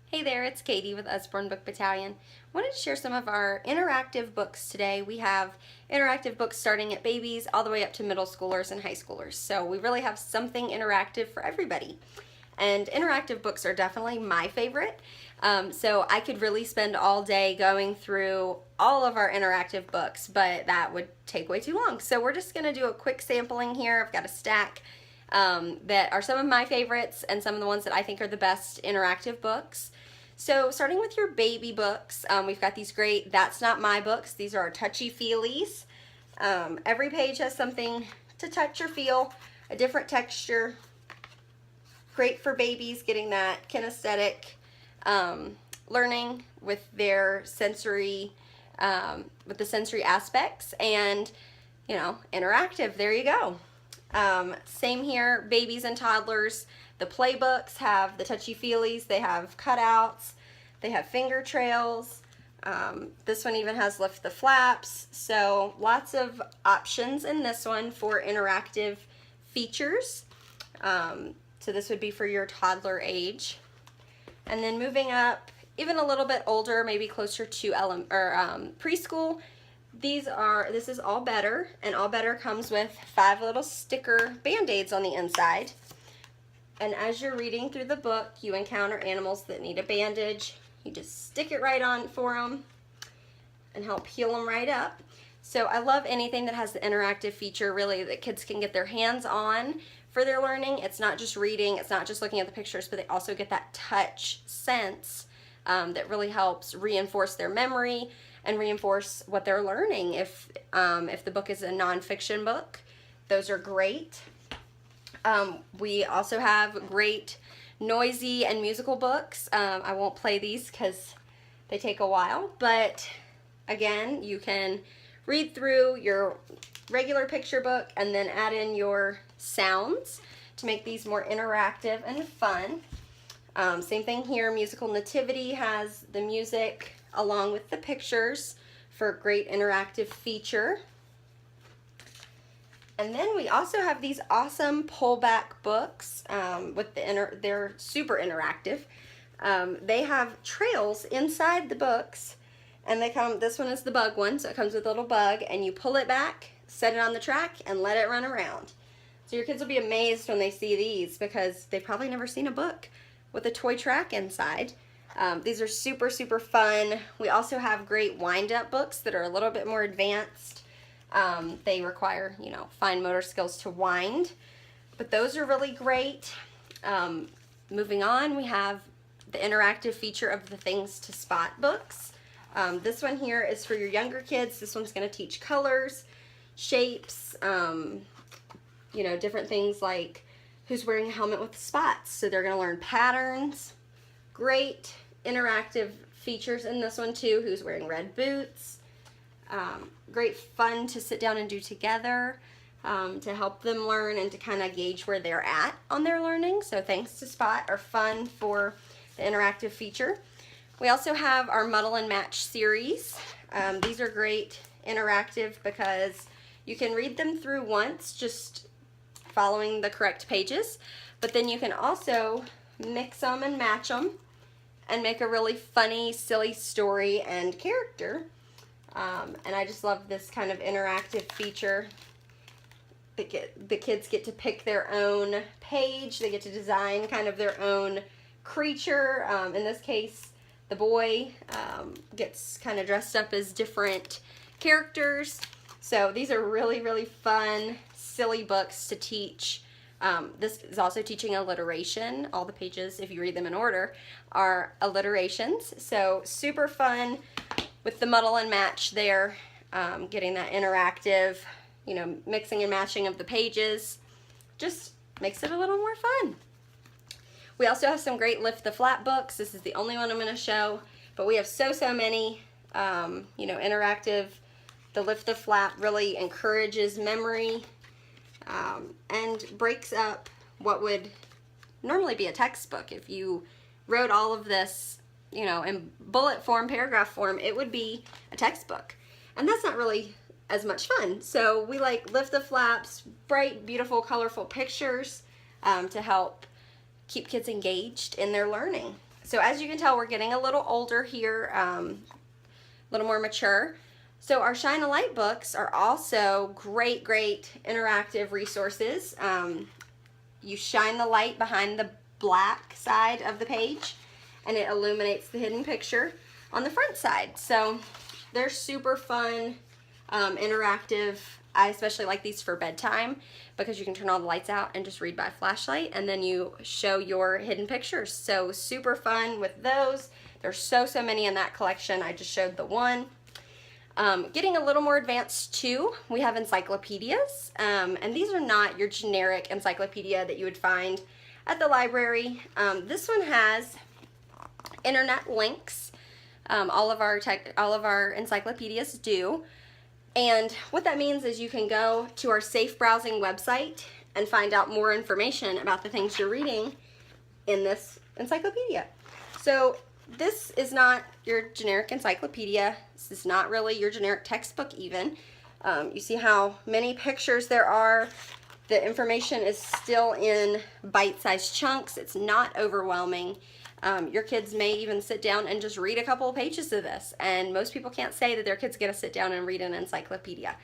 Hey there, it's Katie with Usborne Book Battalion. I wanted to share some of our interactive books today. We have interactive books starting at babies all the way up to middle schoolers and high schoolers. So we really have something interactive for everybody. And interactive books are definitely my favorite. So I could really spend all day going through all of our interactive books, but that would take way too long. So we're just going to do a quick sampling here. I've got a stack that are some of my favorites and some of the ones that I think are the best interactive books. So starting with your baby books, we've got these great That's Not My Books. These are our touchy-feelies. Every page has something to touch or feel, a different texture. Great for babies getting that kinesthetic learning with their sensory, with the sensory aspects, and interactive. There you go. Same here, babies and toddlers. The playbooks have the touchy-feelies, they have cutouts, they have finger trails. This one even has lift the flaps. So lots of options in this one for interactive features. So this would be for your toddler age. And then moving up, even a little bit older, maybe closer to preschool, this is All Better, and All Better comes with 5 little sticker band-aids on the inside. And as you're reading through the book, you encounter animals that need a bandage. You just stick it right on for them and help heal them right up. So I love anything that has the interactive feature, really, that kids can get their hands on for their learning. It's not just reading, it's not just looking at the pictures, but they also get that touch sense that really helps reinforce their memory and reinforce what they're learning. If the book is a nonfiction book, those are great. We also have great noisy and musical books. I won't play these because they take a while, but again, you can read through your regular picture book and then add in your sounds to make these more interactive and fun. Same thing here, musical nativity has the music along with the pictures for a great interactive feature. And then we also have these awesome pullback books with they're super interactive. They have trails inside the books, and this one is the bug one, so it comes with a little bug, and you pull it back, set it on the track, and let it run around. So your kids will be amazed when they see these because they've probably never seen a book with a toy track inside. These are super, super fun. We also have great wind-up books that are a little bit more advanced. They require, fine motor skills to wind, but those are really great. Moving on, we have the interactive feature of the Things to Spot books. This one here is for your younger kids. This one's going to teach colors, shapes, different things like who's wearing a helmet with spots. So they're going to learn patterns. Great interactive features in this one too. Who's wearing red boots. Great fun to sit down and do together to help them learn and to kind of gauge where they're at on their learning. So Things to Spot are fun for the interactive feature. We also have our Muddle and Match series. These are great interactive because you can read them through once, just following the correct pages, but then you can also mix them and match them and make a really funny, silly story and character. And I just love this kind of interactive feature. The kids get to pick their own page. They get to design kind of their own creature. In this case, the boy gets kind of dressed up as different characters. So these are really, really fun, silly books to teach. This is also teaching alliteration. All the pages, if you read them in order, are alliterations. So super fun. With the Muddle and Match there, getting that interactive, mixing and matching of the pages, just makes it a little more fun. We also have some great Lift the Flap books. This is the only one I'm going to show, but we have so many, interactive. The Lift the Flap really encourages memory and breaks up what would normally be a textbook. If you wrote all of this in bullet form, paragraph form, it would be a textbook. And that's not really as much fun. So we like Lift the Flaps, bright, beautiful, colorful pictures to help keep kids engaged in their learning. So as you can tell, we're getting a little older here, a little more mature. So our Shine a Light books are also great interactive resources. You shine the light behind the black side of the page and it illuminates the hidden picture on the front side. So they're super fun, interactive. I especially like these for bedtime because you can turn all the lights out and just read by flashlight, and then you show your hidden pictures. So super fun with those. There's so many in that collection. I just showed the one. Getting a little more advanced too, we have encyclopedias, and these are not your generic encyclopedia that you would find at the library. This one has internet links. All of our encyclopedias do. And what that means is you can go to our safe browsing website and find out more information about the things you're reading in this encyclopedia. So this is not your generic encyclopedia. This is not really your generic textbook even. You see how many pictures there are. The information is still in bite-sized chunks. It's not overwhelming. Your kids may even sit down and just read a couple of pages of this, and most people can't say that their kids get to sit down and read an encyclopedia.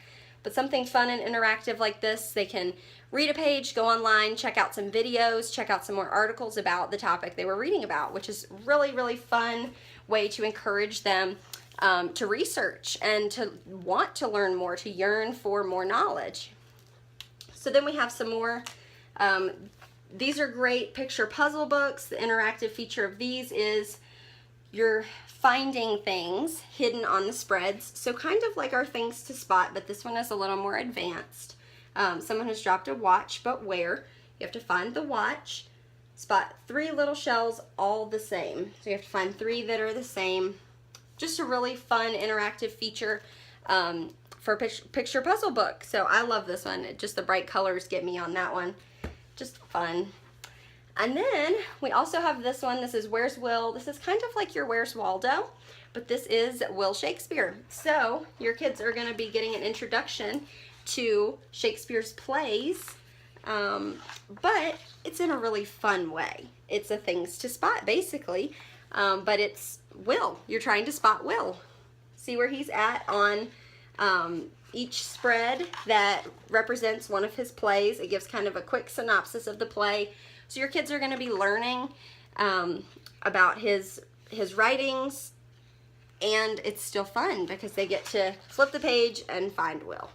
But something fun and interactive like this, they can read a page, go online, check out some videos, check out some more articles about the topic they were reading about, which is really fun way to encourage them to research and to want to learn more, to yearn for more knowledge. So then we have some more. These are great picture puzzle books. The interactive feature of these is you're finding things hidden on the spreads. So kind of like our things to spot, but this one is a little more advanced. Someone has dropped a watch, but where? You have to find the watch, spot 3 little shells all the same. So you have to find 3 that are the same. Just a really fun interactive feature for a picture puzzle book. So I love this one. Just the bright colors get me on that one. Just fun. And then we also have this one. This is Where's Will? This is kind of like your Where's Waldo, but this is Will Shakespeare. So your kids are going to be getting an introduction to Shakespeare's plays, but it's in a really fun way. It's a things to spot basically, but it's Will. You're trying to spot Will. See where he's at on each spread that represents one of his plays. It gives kind of a quick synopsis of the play. So your kids are going to be learning about his writings, and it's still fun because they get to flip the page and find Will.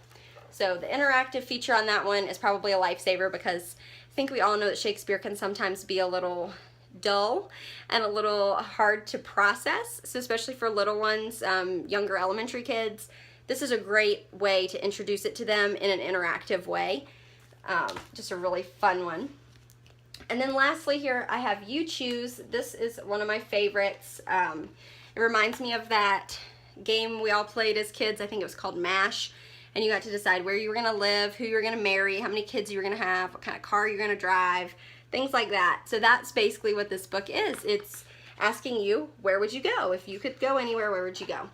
So the interactive feature on that one is probably a lifesaver because I think we all know that Shakespeare can sometimes be a little dull and a little hard to process. So especially for little ones, younger elementary kids, this is a great way to introduce it to them in an interactive way. Just a really fun one. And then lastly here I have You Choose. This is one of my favorites. It reminds me of that game we all played as kids. I think it was called MASH. And you got to decide where you were going to live, who you were going to marry, how many kids you were going to have, what kind of car you're going to drive, things like that. So that's basically what this book is. It's asking you, where would you go? If you could go anywhere, where would you go?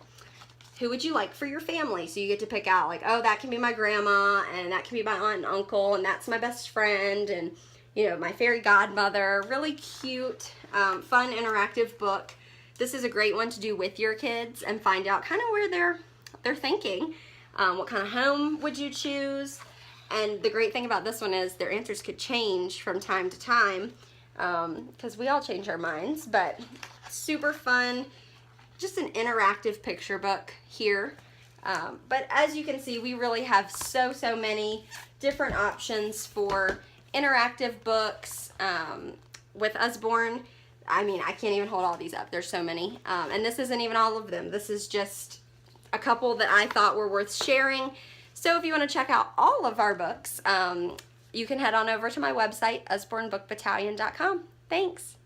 Who would you like for your family? So you get to pick out like, oh, that can be my grandma, and that can be my aunt and uncle, and that's my best friend, and you know, my fairy godmother. Really cute, fun, interactive book. This is a great one to do with your kids and find out kind of where they're thinking. What kind of home would you choose? And the great thing about this one is their answers could change from time to time because we all change our minds, but super fun. Just an interactive picture book here. But as you can see, we really have so many different options for interactive books. With Usborne, I mean, I can't even hold all these up. There's so many. And this isn't even all of them. This is just a couple that I thought were worth sharing. So if you want to check out all of our books, you can head on over to my website, usbornebookbattalion.com. Thanks.